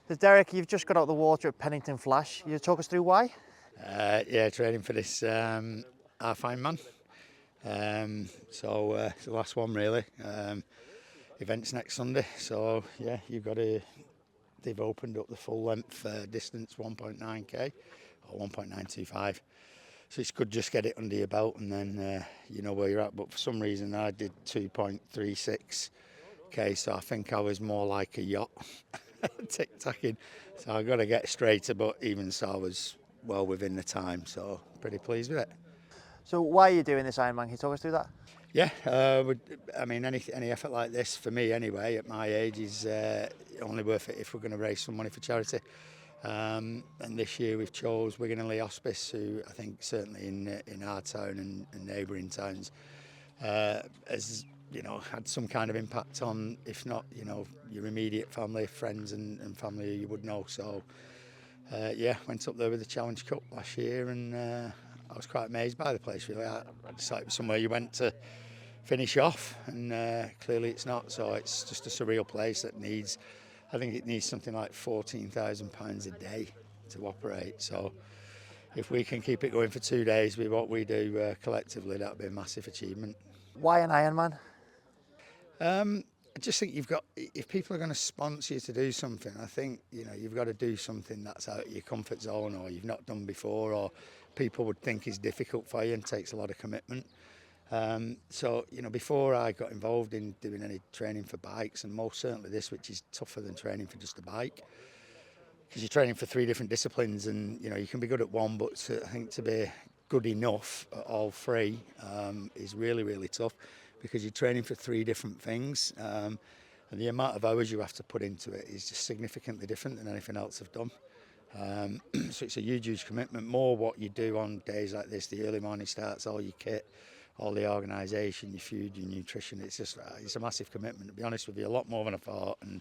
So Derek, you've just got out of the water at Pennington Flash. You talk us through why? Yeah, training for this half Ironman. It's the last one really. Events next Sunday, so yeah, they've opened up the full length distance 1.9k or 1.925. So it's good just get it under your belt and then you know where you're at. But for some reason I did 2.36k, so I think I was more like a yacht tic-tacking. So I got to get straighter, but even so I was well within the time, so pretty pleased with it. So why are you doing this Ironman? Can you talk us through that? Yeah, I mean, any effort like this, for me anyway, at my age, is only worth it if we're going to raise some money for charity. And this year we've chose Wigan Leigh Hospice, who I think certainly in our town and neighbouring towns has had some kind of impact on, if not your immediate family, friends and family you would know. So went up there with the Challenge Cup last year and I was quite amazed by the place really. I just thought it was somewhere you went to finish off and clearly it's not, so it's just a surreal place that I think it needs something like £14,000 a day to operate. So if we can keep it going for 2 days with what we do collectively, that'd be a massive achievement. Why an Ironman? I just think if people are going to sponsor you to do something, I think you've got to do something that's out of your comfort zone or you've not done before or people would think is difficult for you and takes a lot of commitment. So before I got involved in doing any training for bikes, and most certainly this, which is tougher than training for just a bike, because you're training for 3 different disciplines and you can be good at one, but I think to be good enough at all 3 is really, really tough, because you're training for 3 different things and the amount of hours you have to put into it is just significantly different than anything else I've done. So it's a huge commitment. More what you do on days like this, the early morning starts, all your kit, all the organisation, your food, your nutrition. It's a massive commitment, to be honest with you, a lot more than I thought, and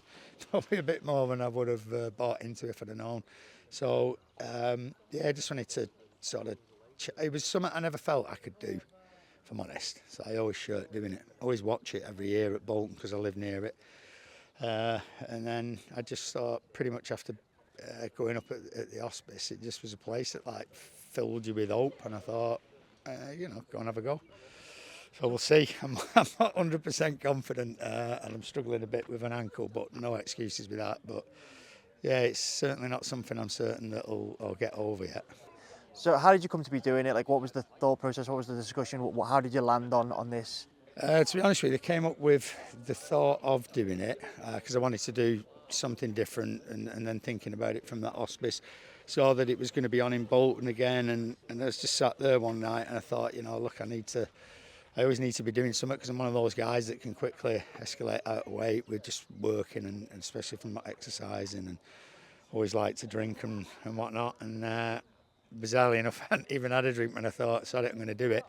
probably a bit more than I would have bought into if I'd have known. So I just wanted to it was something I never felt I could do, if I'm honest. So I always shirt doing it. I always watch it every year at Bolton because I live near it. And then I just thought pretty much after going up at the hospice, it just was a place that like filled you with hope, and I thought, go and have a go. So we'll see. I'm not 100% confident and I'm struggling a bit with an ankle, but no excuses with that. But yeah, it's certainly not something I'm certain that I'll get over yet. So how did you come to be doing it? Like, what was the thought process? What was the discussion? How did you land on this? To be honest with you, I came up with the thought of doing it because I wanted to do something different, and then thinking about it from that hospice, saw that it was going to be on in Bolton again, and I was just sat there one night and I thought, look, I always need to be doing something, because I'm one of those guys that can quickly escalate out of weight with just working and especially from not exercising, and always like to drink and whatnot. And bizarrely enough, I hadn't even had a drink when I thought, sorry, I'm going to do it.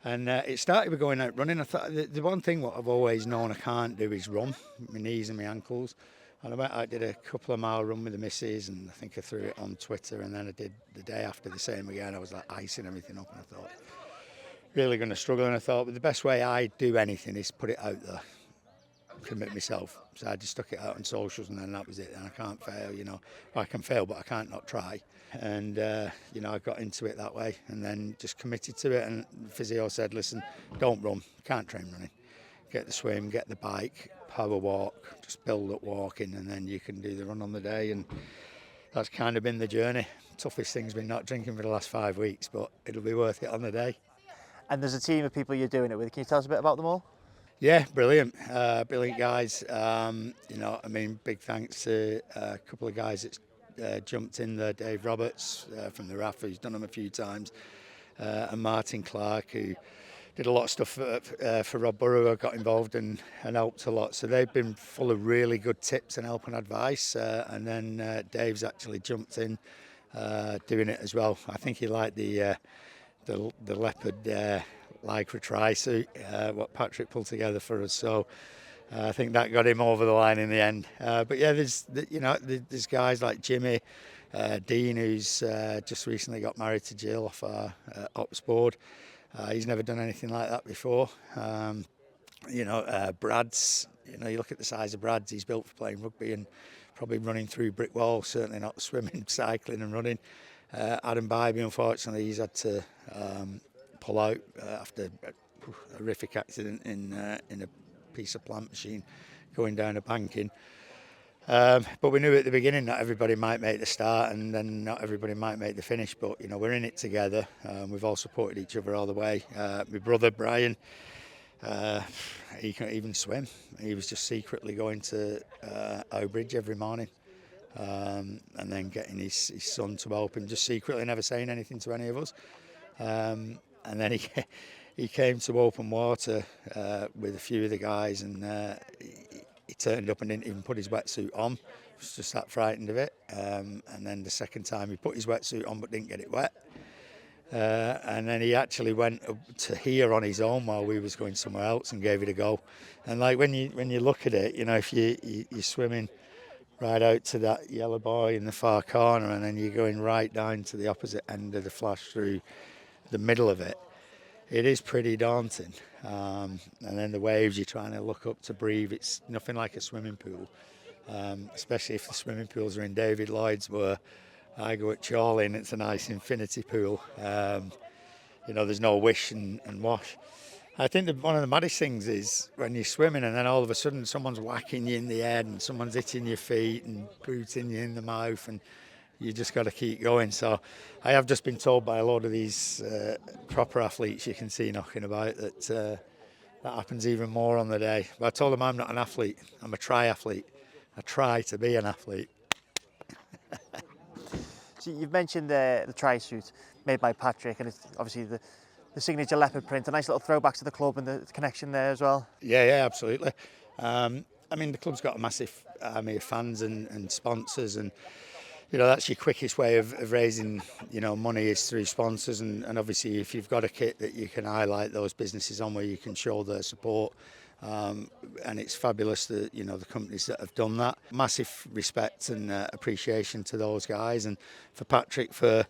And it started with going out running. I thought the one thing what I've always known I can't do is run, my knees and my ankles. And I went out, did a couple of mile run with the missus, and I think I threw it on Twitter, and then I did the day after the same again. I was like icing everything up, and I thought, really going to struggle. And I thought, but the best way I do anything is put it out there, commit myself. So I just stuck it out on socials, and then that was it. And I can't fail, I can fail, but I can't not try. And I got into it that way, and then just committed to it. And the physio said, listen, don't run, can't train running, get the swim, get the bike, power walk, just build up walking, and then you can do the run on the day. And that's kind of been the journey. Toughest thing's been not drinking for the last 5 weeks, but it'll be worth it on the day. And there's a team of people you're doing it with. Can you tell us a bit about them all? Yeah, brilliant guys. Big thanks to a couple of guys that jumped in there. Dave Roberts from the RAF, who's done them a few times, and Martin Clark, who did a lot of stuff for Rob Burrow. I got involved and helped a lot. So they've been full of really good tips and help and advice. And then Dave's actually jumped in doing it as well. I think he liked the leopard lycra Trisuit, what Patrick pulled together for us. So I think that got him over the line in the end. But yeah, there's guys like Jimmy, Dean, who's just recently got married to Jill off our ops board. He's never done anything like that before. Brad's, you look at the size of Brad's, he's built for playing rugby and probably running through brick walls, certainly not swimming, cycling and running. Adam Bybee, unfortunately, he's had to pull out after a horrific accident in a piece of plant machine going down a banking. But we knew at the beginning not everybody might make the start, and then not everybody might make the finish. But we're in it together. We've all supported each other all the way. My brother Brian, he couldn't even swim. He was just secretly going to Bridge every morning, and then getting his son to help him, just secretly, never saying anything to any of us. And then he came to open water with a few of the guys, and he turned up and didn't even put his wetsuit on. Was just that frightened of it. And then the second time he put his wetsuit on but didn't get it wet. And then he actually went up to here on his own while we was going somewhere else and gave it a go. And like when you look at it, if you're swimming right out to that yellow buoy in the far corner, and then you're going right down to the opposite end of the flash through the middle of it, it is pretty daunting. And then the waves, you're trying to look up to breathe. It's nothing like a swimming pool, especially if the swimming pools are in David Lloyd's, where I go at Chorley and it's a nice infinity pool. There's no wish and wash. I think that one of the maddest things is when you're swimming and then all of a sudden someone's whacking you in the head and someone's hitting your feet and booting you in the mouth, and you just got to keep going. So I have just been told by a lot of these proper athletes you can see knocking about that happens even more on the day. But I told them I'm not an athlete, I'm a triathlete. I try to be an athlete. So you've mentioned the Trisuit made by Patrick, and it's obviously the signature leopard print, a nice little throwback to the club and the connection there as well. Yeah, absolutely. The club's got a massive army of fans and sponsors, and that's your quickest way of raising money is through sponsors, and obviously if you've got a kit that you can highlight those businesses on where you can show their support, and it's fabulous that the companies that have done that. Massive respect and appreciation to those guys, and for Patrick for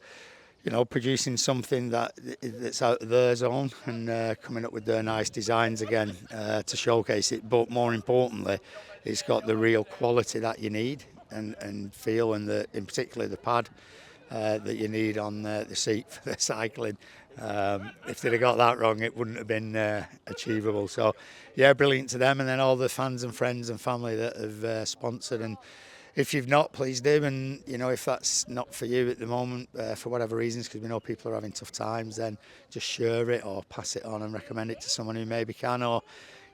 producing something that's out of their zone and coming up with their nice designs again to showcase it. But more importantly, it's got the real quality that you need and feel, and in particular the pad that you need on the seat for the cycling. If they'd have got that wrong, it wouldn't have been achievable. So, yeah, brilliant to them, and then all the fans and friends and family that have sponsored. And if you've not, please do. And if that's not for you at the moment, for whatever reasons, because we know people are having tough times, then just share it or pass it on and recommend it to someone who maybe can, or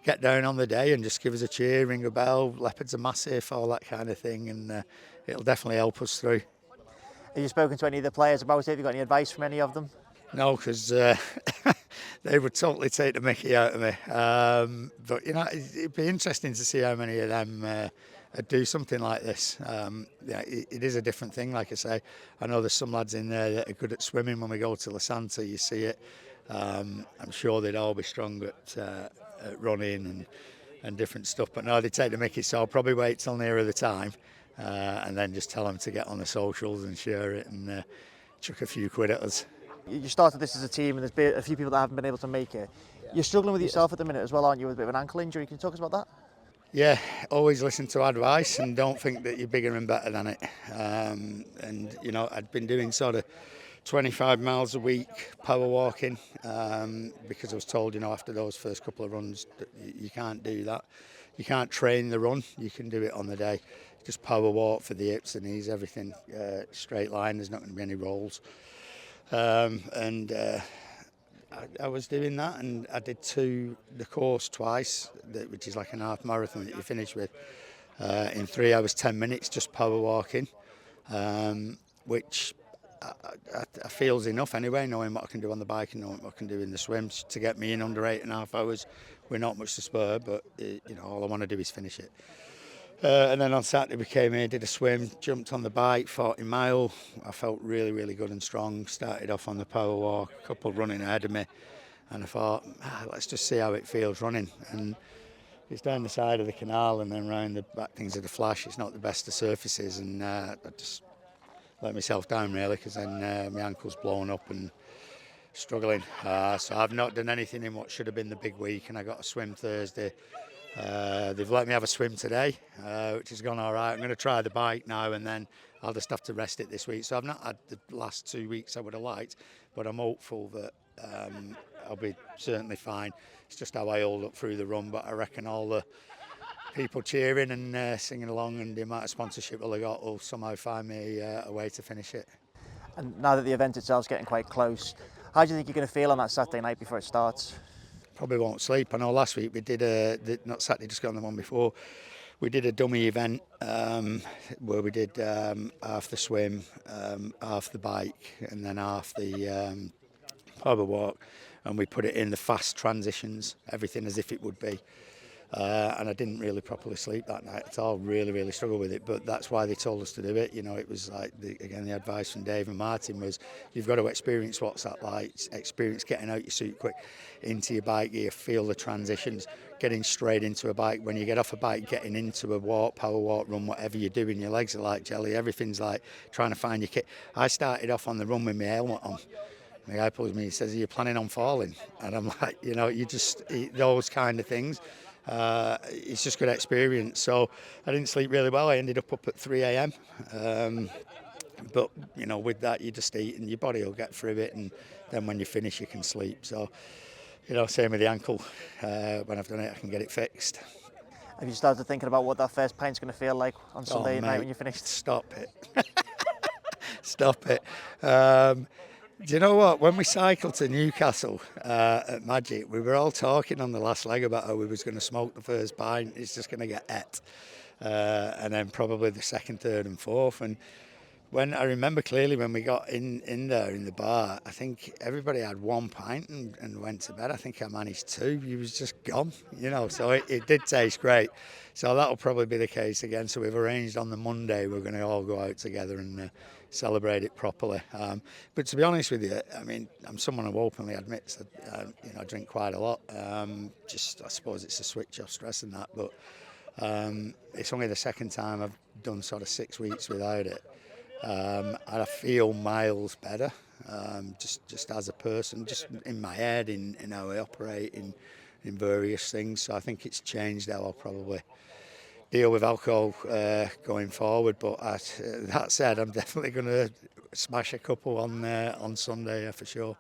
get down on the day and just give us a cheer, ring a bell. Leopards are massive, all that kind of thing, and it'll definitely help us through. Have you spoken to any of the players about it? Have you got any advice from any of them? No, because they would totally take the mickey out of me. But it'd be interesting to see how many of them do something like this. It is a different thing, like I say. I know there's some lads in there that are good at swimming. When we go to La Santa, you see it. I'm sure they'd all be strong at running and different stuff. But no, they take the mickey, so I'll probably wait till nearer the time and then just tell them to get on the socials and share it and chuck a few quid at us. You started this as a team, and there's been a few people that haven't been able to make it. You're struggling with yourself at the minute as well, aren't you, with a bit of an ankle injury? Can you talk to us about that? Yeah, always listen to advice and don't think that you're bigger and better than it. I'd been doing sort of 25 miles a week power walking because I was told, after those first couple of runs that you can't do that. You can't train the run, you can do it on the day. Just power walk for the hips and knees, everything straight line, there's not going to be any rolls. I was doing that, and I did the course twice, which is like an half marathon that you finish with, in 3 hours 10 minutes, just power walking, which I feel's enough anyway, knowing what I can do on the bike and knowing what I can do in the swims to get me in under 8.5 hours. We're not much to spur, but all I want to do is finish it. And then on Saturday we came here, did a swim, jumped on the bike, 40 mile. I felt really, really good and strong. Started off on the power walk, a couple running ahead of me, and I thought, let's just see how it feels running. And it's down the side of the canal and then round the back things of the flash. It's not the best of surfaces, and I just let myself down really, because then my ankle's blown up and struggling. So I've not done anything in what should have been the big week, and I got a swim Thursday. They've let me have a swim today, which has gone all right. I'm going to try the bike now, and then I'll just have to rest it this week. So I've not had the last 2 weeks I would have liked, but I'm hopeful that I'll be certainly fine. It's just how I hold up through the run, but I reckon all the people cheering and singing along and the amount of sponsorship I got will somehow find me a way to finish it. And now that the event itself's getting quite close, how do you think you're going to feel on that Saturday night before it starts? Probably won't sleep. I know last week we did not Saturday, just got on the one before, we did a dummy event where we did half the swim, half the bike, and then half the power walk, and we put it in the fast transitions, everything as if it would be. And I didn't really properly sleep that night at all, really struggled with it, but that's why they told us to do it. You know, it was like, the advice from Dave and Martin was, you've got to experience what's that like, experience getting out your suit quick into your bike gear, feel the transitions, getting straight into a bike. When you get off a bike, getting into a walk, power walk, run, whatever you're doing, your legs are like jelly, everything's like trying to find your kit. I started off on the run with my helmet on. The guy pulls me, he says, are you planning on falling? And I'm like, you know, those kind of things. It's just good experience. So I didn't sleep really well. I ended up at 3 a.m. But, you know, with that, you just eat and your body will get through it. And then when you finish, you can sleep. So, you know, same with the ankle. When I've done it, I can get it fixed. Have you started thinking about what that first pint's going to feel like on Sunday night mate, when you're finished? Stop it. Stop it. Do you know what? When we cycled to Newcastle at Magic, we were all talking on the last leg about how we was going to smoke the first pint. It's just going to get et. And then probably the second, third and fourth. And when I remember clearly when we got in there in the bar, I think everybody had 1 pint and went to bed. I think I managed 2. He was just gone, you know, so it did taste great. So that'll probably be the case again. So we've arranged on the Monday we're going to all go out together and celebrate it properly. But to be honest with you, I mean, I'm someone who openly admits that you know, I drink quite a lot. Just I suppose it's a switch off stress and that, but it's only the second time I've done sort of 6 weeks without it. And I feel miles better, just as a person, just in my head, in how I operate, in various things. So I think it's changed how I'll probably deal with alcohol going forward. But that said, I'm definitely going to smash a couple on Sunday, for sure.